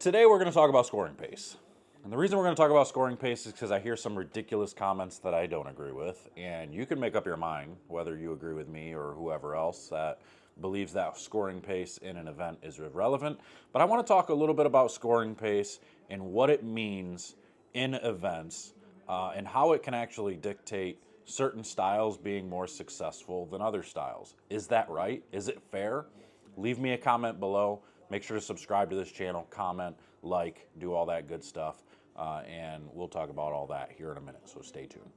Today we're going to talk about scoring pace. And the reason we're going to talk about scoring pace is because I hear some ridiculous comments that I don't agree with. And you can make up your mind whether you agree with me or whoever else that believes that scoring pace in an event is irrelevant. But I want to talk a little bit about scoring pace and what it means in events and how it can actually dictate certain styles being more successful than other styles. Is that right? Is it fair? Leave me a comment below. Make sure to subscribe to this channel, comment, like, do all that good stuff, and we'll talk about all that here in a minute, so stay tuned.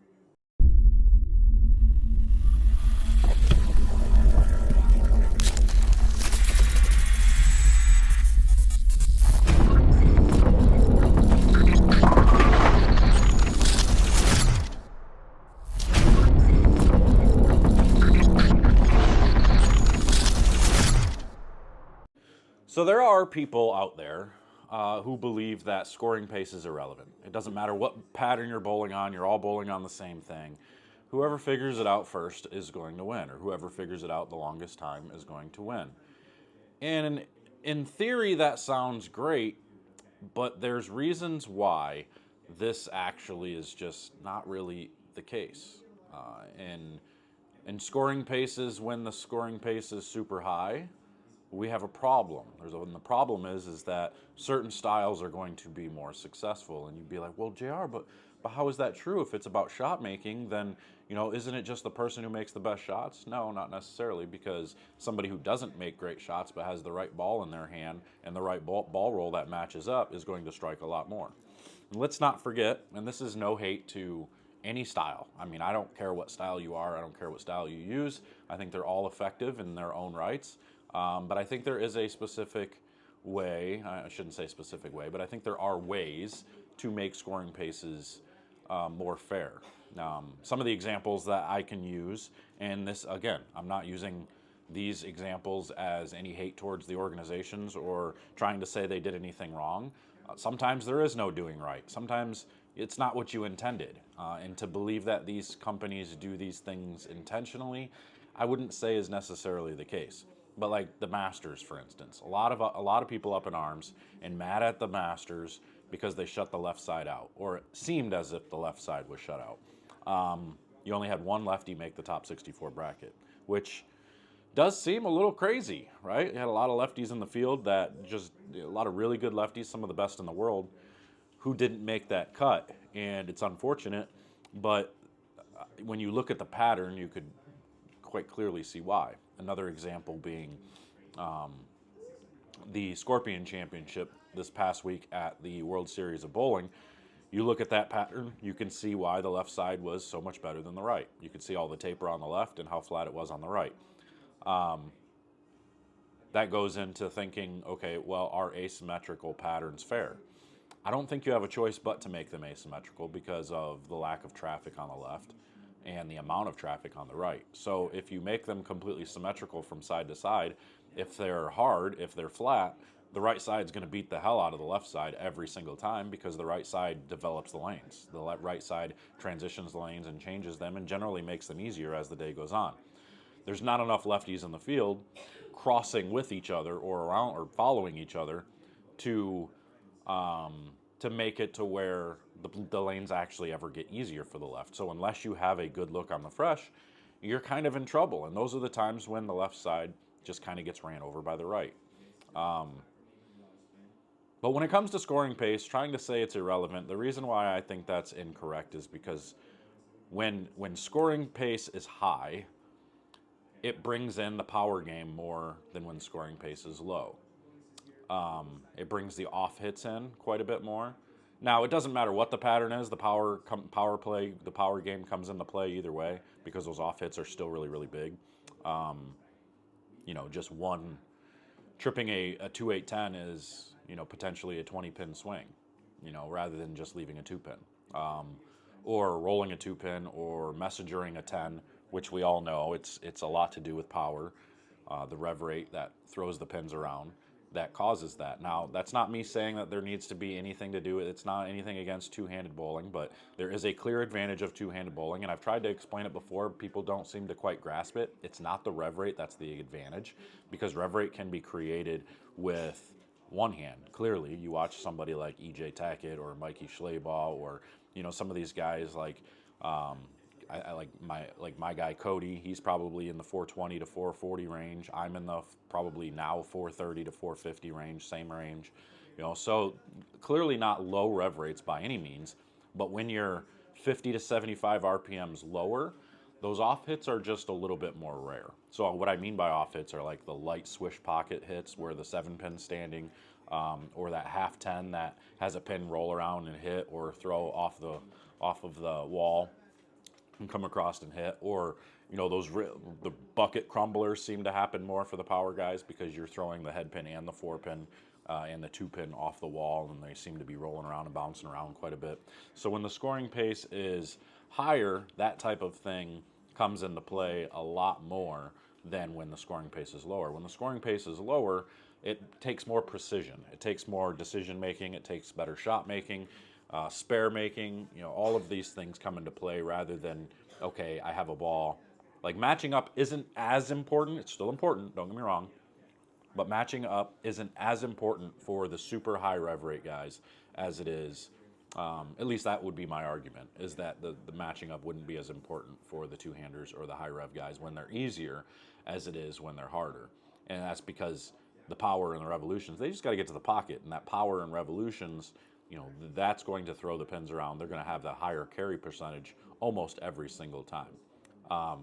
So there are people out there who believe that scoring pace is irrelevant. It doesn't matter what pattern you're bowling on, you're all bowling on the same thing. Whoever figures it out first is going to win, or whoever figures it out the longest time is going to win. And in theory, that sounds great, but there's reasons why this actually is just not really the case. And scoring paces, when the scoring pace is super high, we have a problem. And the problem is that certain styles are going to be more successful. And you'd be like, well, JR, but how is that true? If it's about shot making, then, isn't it just the person who makes the best shots? No, not necessarily, because somebody who doesn't make great shots but has the right ball in their hand and the right ball roll that matches up is going to strike a lot more. And let's not forget, and this is no hate to any style. I mean, I don't care what style you are. I don't care what style you use. I think they're all effective in their own rights. But I think there is a specific way, I shouldn't say specific way, but I think there are ways to make scoring paces more fair. Some of the examples that I can use, and this, again, I'm not using these examples as any hate towards the organizations or trying to say they did anything wrong. Sometimes there is no doing right. Sometimes it's not what you intended. And to believe that these companies do these things intentionally, I wouldn't say is necessarily the case. But like the Masters, for instance, a lot of people up in arms and mad at the Masters because they shut the left side out, or it seemed as if the left side was shut out. You only had one lefty make the top 64 bracket, which does seem a little crazy, right? You had a lot of lefties in the field a lot of really good lefties, some of the best in the world, who didn't make that cut, and it's unfortunate. But when you look at the pattern, you could quite clearly see why. Another example being the Scorpion Championship this past week at the World Series of Bowling. You look at that pattern, you can see why the left side was so much better than the right. You could see all the taper on the left and how flat it was on the right. That goes into thinking, okay, well, are asymmetrical patterns fair? I don't think you have a choice but to make them asymmetrical because of the lack of traffic on the left and the amount of traffic on the right. So if you make them completely symmetrical from side to side, if they're hard, if they're flat, the right side is going to beat the hell out of the left side every single time because the right side develops the lanes. The right side transitions the lanes and changes them and generally makes them easier as the day goes on. There's not enough lefties in the field crossing with each other or around or following each other to make it to where the lanes actually ever get easier for the left. So unless you have a good look on the fresh, you're kind of in trouble. And those are the times when the left side just kind of gets ran over by the right. But when it comes to scoring pace, trying to say it's irrelevant, the reason why I think that's incorrect is because when scoring pace is high, it brings in the power game more than when scoring pace is low. It brings the off hits in quite a bit more. Now, it doesn't matter what the pattern is. The power game comes into play either way because those off hits are still really, really big. Just one tripping a 2-8-10 is, potentially a 20-pin swing, rather than just leaving a 2-pin. Or rolling a 2-pin or messengering a 10, which we all know it's a lot to do with power, the rev rate that throws the pins around. That causes that. Now, that's not me saying that there needs to be anything to do with it. It's not anything against two-handed bowling, but there is a clear advantage of two-handed bowling, and I've tried to explain it before. People don't seem to quite grasp it. It's not the rev rate that's the advantage, because rev rate can be created with one hand. Clearly, you watch somebody like EJ Tackett or Mikey Schleybaugh, or some of these guys like I like my guy Cody. He's probably in the 420 to 440 range. I'm in the probably now 430 to 450 range, same range. So clearly not low rev rates by any means, but when you're 50 to 75 RPMs lower, those off hits are just a little bit more rare. So what I mean by off hits are like the light swish pocket hits where the 7-pin's standing, or that half 10 that has a pin roll around and hit or throw off of the wall and come across and hit, or the bucket crumblers seem to happen more for the power guys because you're throwing the head pin and the 4-pin and the 2-pin off the wall, and they seem to be rolling around and bouncing around quite a bit. So when the scoring pace is higher, that type of thing comes into play a lot more than when the scoring pace is lower. When the scoring pace is lower, it takes more precision. It takes more decision making. It takes better shot making, spare making. All of these things come into play rather than, okay, I have a ball. Like matching up isn't as important. It's still important, don't get me wrong. But matching up isn't as important for the super high rev rate guys as it is. At least that would be my argument, is that the matching up wouldn't be as important for the two-handers or the high rev guys when they're easier as it is when they're harder. And that's because the power and the revolutions, they just got to get to the pocket. And that power and revolutions, that's going to throw the pins around. They're going to have the higher carry percentage almost every single time.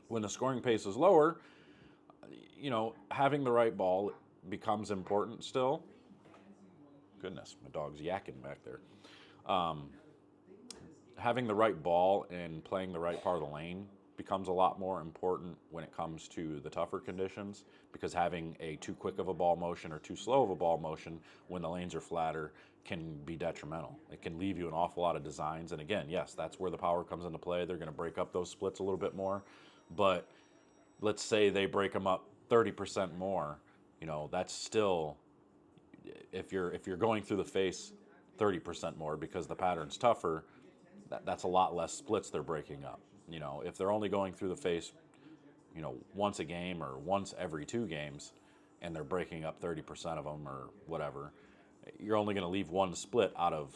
When the scoring pace is lower, having the right ball becomes important still. Goodness, my dog's yakking back there. Having the right ball and playing the right part of the lane becomes a lot more important when it comes to the tougher conditions, because having a too quick of a ball motion or too slow of a ball motion when the lanes are flatter can be detrimental. It can leave you an awful lot of designs. And again, yes, that's where the power comes into play. They're going to break up those splits a little bit more. But let's say they break them up 30% more, that's still, if you're going through the face 30% more because the pattern's tougher, that's a lot less splits they're breaking up. If they're only going through the face, once a game or once every 2 games, and they're breaking up 30% of them or whatever, you're only going to leave 1 split out of,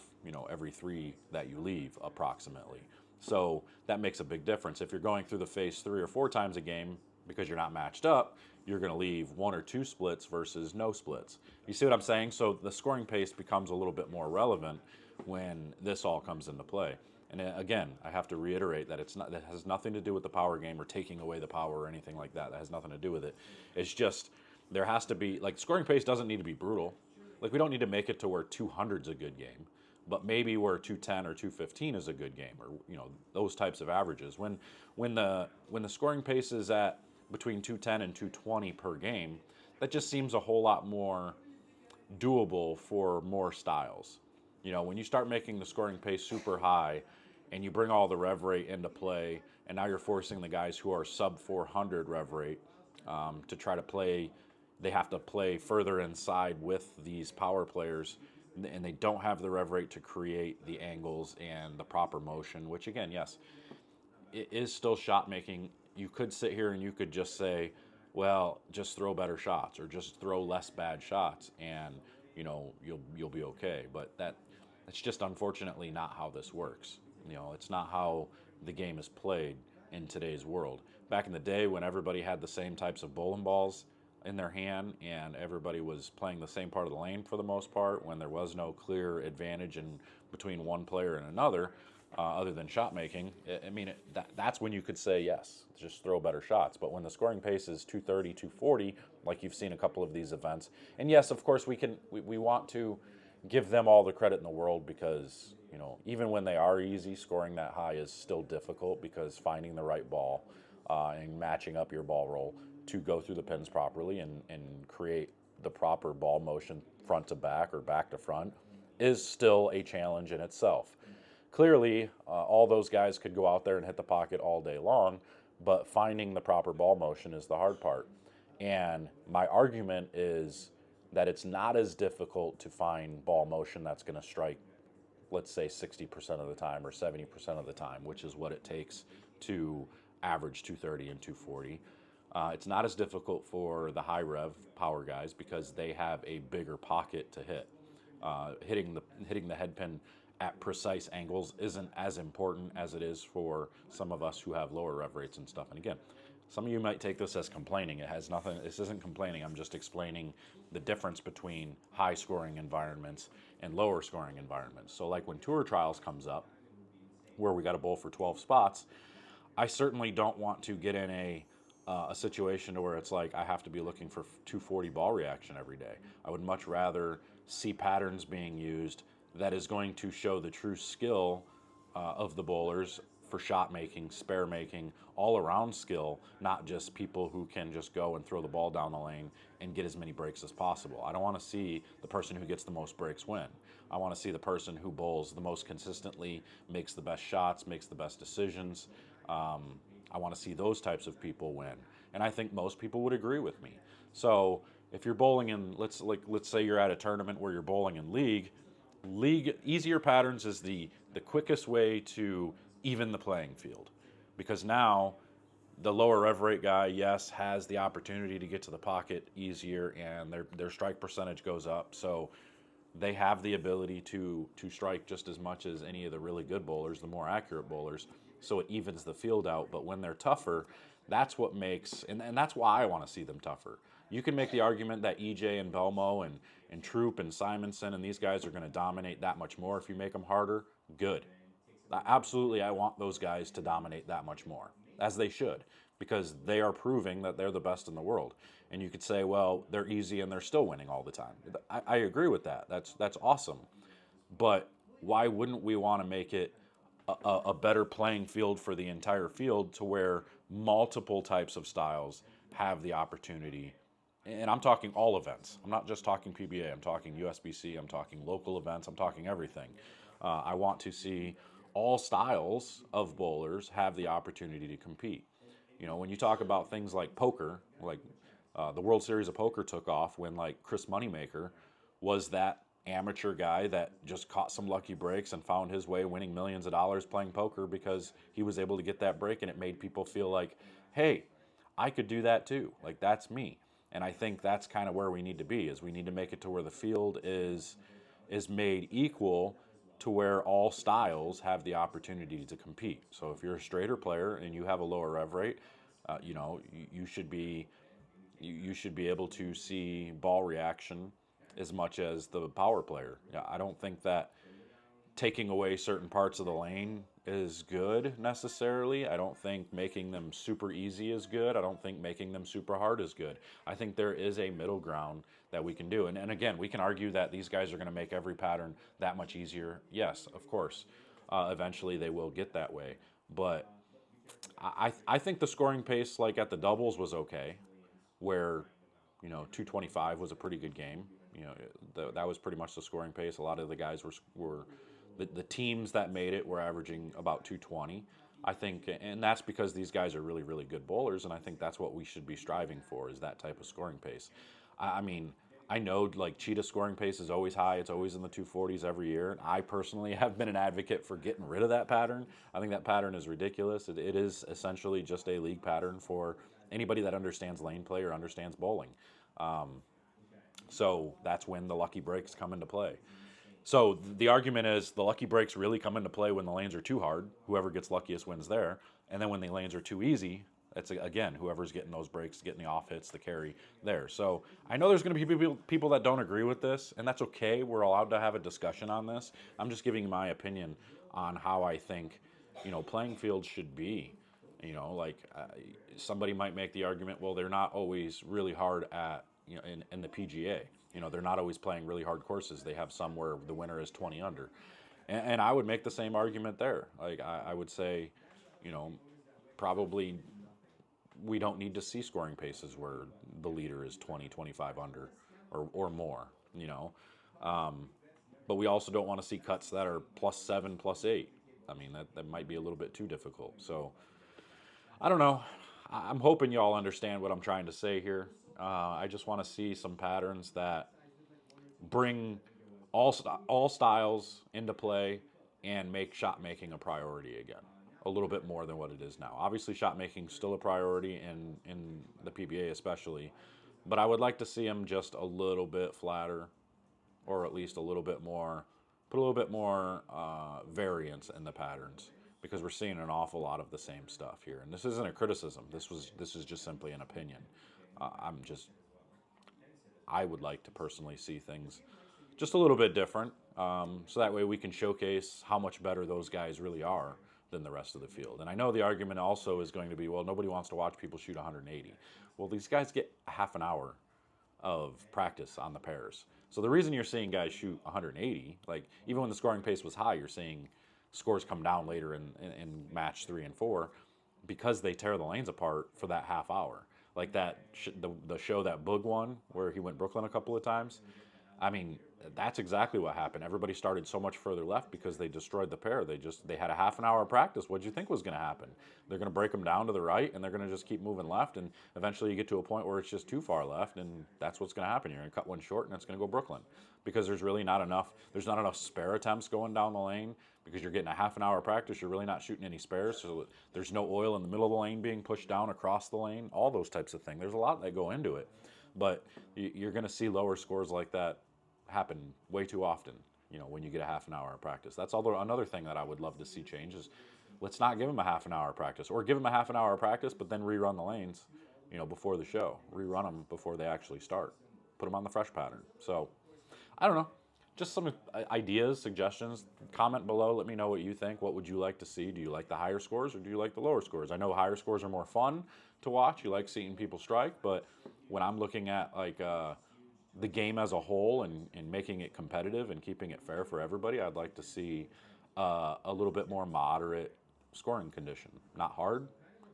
every 3 that you leave approximately. So that makes a big difference. If you're going through the face 3 or 4 times a game because you're not matched up, you're going to leave 1 or 2 splits versus no splits. You see what I'm saying? So the scoring pace becomes a little bit more relevant when this all comes into play. And again, I have to reiterate that that has nothing to do with the power game or taking away the power or anything like that. That has nothing to do with it. It's just there has to be, like, scoring pace doesn't need to be brutal. Like, we don't need to make it to where 200's a good game, but maybe where 210 or 215 is a good game, or those types of averages. When the scoring pace is at between 210 and 220 per game, that just seems a whole lot more doable for more styles. When you start making the scoring pace super high and you bring all the rev rate into play, and now you're forcing the guys who are sub 400 rev rate to try to play, they have to play further inside with these power players, and they don't have the rev rate to create the angles and the proper motion, which again, yes, it is still shot making. You could sit here and you could just say, well, just throw better shots or just throw less bad shots and you'll be okay. But that's just unfortunately not how this works. It's not how the game is played in today's world. Back in the day when everybody had the same types of bowling balls in their hand and everybody was playing the same part of the lane for the most part, when there was no clear advantage between one player and another, other than shot making, that's when you could say, yes, just throw better shots. But when the scoring pace is 230, 240, like you've seen a couple of these events, and yes, of course, we want to give them all the credit in the world because, even when they are easy, scoring that high is still difficult because finding the right ball and matching up your ball roll to go through the pins properly and create the proper ball motion front to back or back to front is still a challenge in itself. Clearly, all those guys could go out there and hit the pocket all day long, but finding the proper ball motion is the hard part. And my argument is that it's not as difficult to find ball motion that's going to strike, let's say, 60% of the time or 70% of the time, which is what it takes to average 230 and 240. It's not as difficult for the high rev power guys because they have a bigger pocket to hit. Hitting the head pin at precise angles isn't as important as it is for some of us who have lower rev rates and stuff. And again, some of you might take this as complaining. It has nothing. This isn't complaining. I'm just explaining the difference between high scoring environments and lower scoring environments. So like when Tour Trials comes up, where we got to bowl for 12 spots, I certainly don't want to get in a situation where it's like I have to be looking for 240 ball reaction every day. I would much rather see patterns being used that is going to show the true skill of the bowlers for shot making, spare making, all around skill, not just people who can just go and throw the ball down the lane and get as many breaks as possible. I don't want to see the person who gets the most breaks win. I want to see the person who bowls the most consistently, makes the best shots, makes the best decisions. I want to see those types of people win, and I think most people would agree with me. So if you're bowling in, let's say you're at a tournament where you're bowling in league easier patterns is the quickest way to even the playing field, because now the lower rev rate guy, yes, has the opportunity to get to the pocket easier, and their strike percentage goes up. So they have the ability to strike just as much as any of the really good bowlers, the more accurate bowlers. So it evens the field out. But when they're tougher, that's what makes, and that's why I want to see them tougher. You can make the argument that EJ and Belmo and Troop and Simonson and these guys are going to dominate that much more if you make them harder. Good. Absolutely, I want those guys to dominate that much more, as they should, because they are proving that they're the best in the world. And you could say, well, they're easy and they're still winning all the time. I agree with that. That's awesome. But why wouldn't we want to make it a better playing field for the entire field to where multiple types of styles have the opportunity? And I'm talking all events. I'm not just talking PBA. I'm talking USBC. I'm talking local events. I'm talking everything. I want to see all styles of bowlers have the opportunity to compete. You know, when you talk about things like poker, like the World Series of Poker took off when like Chris Moneymaker was that amateur guy that just caught some lucky breaks and found his way winning millions of dollars playing poker because he was able to get that break, and it made people feel like, hey, I could do that too. Like, that's me. And I think that's kind of where we need to be, is we need to make it to where the field is made equal to where all styles have the opportunity to compete. So if you're a straighter player and you have a lower rev rate, you should be able to see ball reaction as much as the power player. Yeah, I don't think that taking away certain parts of the lane is good necessarily. I don't think making them super easy is good. I don't think making them super hard is good. I think there is a middle ground that we can do. And again, we can argue that these guys are going to make every pattern that much easier. Yes, of course. Eventually they will get that way. But I think the scoring pace, like at the doubles, was okay, where 225 was a pretty good game. That was pretty much the scoring pace. A lot of the guys were the teams that made it were averaging about 220. I think, and that's because these guys are really, really good bowlers, and I think that's what we should be striving for, is that type of scoring pace. I mean, I know like Cheetah scoring pace is always high. It's always in the 240s every year. I personally have been an advocate for getting rid of that pattern. I think that pattern is ridiculous. It is essentially just a league pattern for anybody that understands lane play or understands bowling. So that's when the lucky breaks come into play. So the argument is the lucky breaks really come into play when the lanes are too hard. Whoever gets luckiest wins there. And then when the lanes are too easy, that's, again, whoever's getting those breaks, getting the off hits, the carry there. So I know there's going to be people that don't agree with this, and that's okay. We're allowed to have a discussion on this. I'm just giving my opinion on how I think, playing fields should be. Somebody might make the argument, well, they're not always really hard at, in the PGA. They're not always playing really hard courses. They have some where the winner is 20 under. And I would make the same argument there. Like, I would say, probably we don't need to see scoring paces where the leader is 20, 25 under or more, But we also don't want to see cuts that are +7, +8. I mean, that might be a little bit too difficult. So, I don't know. I'm hoping y'all understand what I'm trying to say here. I just want to see some patterns that bring all styles into play and make shot making a priority again. a little bit more than what it is now. Obviously, shot making still a priority in the PBA especially, but I would like to see them just a little bit flatter, or at least a little bit more, put a little bit more variance in the patterns, because we're seeing an awful lot of the same stuff here. And this isn't a criticism. This is just simply an opinion. I would like to personally see things just a little bit different, so that way we can showcase how much better those guys really are than the rest of the field. And I know the argument also is going to be, well, nobody wants to watch people shoot 180. Well, these guys get a half an hour of practice on the pairs. So the reason you're seeing guys shoot 180, like even when the scoring pace was high, you're seeing scores come down later in match 3 and 4, because they tear the lanes apart for that half hour. Like the show that Boog won, where he went Brooklyn a couple of times. I mean, that's exactly what happened. Everybody started so much further left because they destroyed the pair. They had a half an hour of practice. What did you think was going to happen? They're going to break them down to the right, and they're going to just keep moving left, and eventually you get to a point where it's just too far left, and that's what's going to happen. You're going to cut one short, and it's going to go Brooklyn, because there's really not enough. There's not enough spare attempts going down the lane, because you're getting a half an hour of practice. You're really not shooting any spares, so there's no oil in the middle of the lane being pushed down across the lane. All those types of things. There's a lot that go into it, but you're going to see lower scores like that happen way too often, when you get a half an hour of practice. That's another thing that I would love to see change is, let's not give them a half an hour of practice, or give them a half an hour of practice, but then rerun the lanes, before the show. Rerun them before they actually start. Put them on the fresh pattern. So, I don't know. Just some ideas, suggestions. Comment below. Let me know what you think. What would you like to see? Do you like the higher scores, or do you like the lower scores? I know higher scores are more fun to watch. You like seeing people strike, but when I'm looking at the game as a whole, and making it competitive and keeping it fair for everybody, I'd like to see a little bit more moderate scoring condition. Not hard,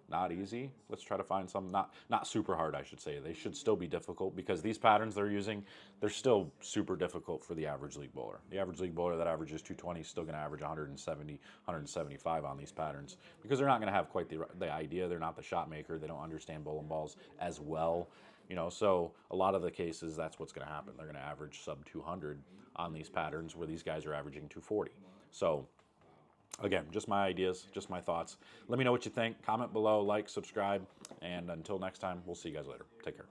not easy. Let's try to find some, not super hard, I should say. They should still be difficult, because these patterns they're using, they're still super difficult for the average league bowler. The average league bowler that averages 220 is still going to average 170, 175 on these patterns, because they're not going to have quite the idea. They're not the shot maker. They don't understand bowling balls as well. So a lot of the cases, that's what's going to happen. They're going to average sub 200 on these patterns, where these guys are averaging 240. So again, just my ideas, just my thoughts. Let me know what you think. Comment below, like, subscribe, and until next time, we'll see you guys later. Take care.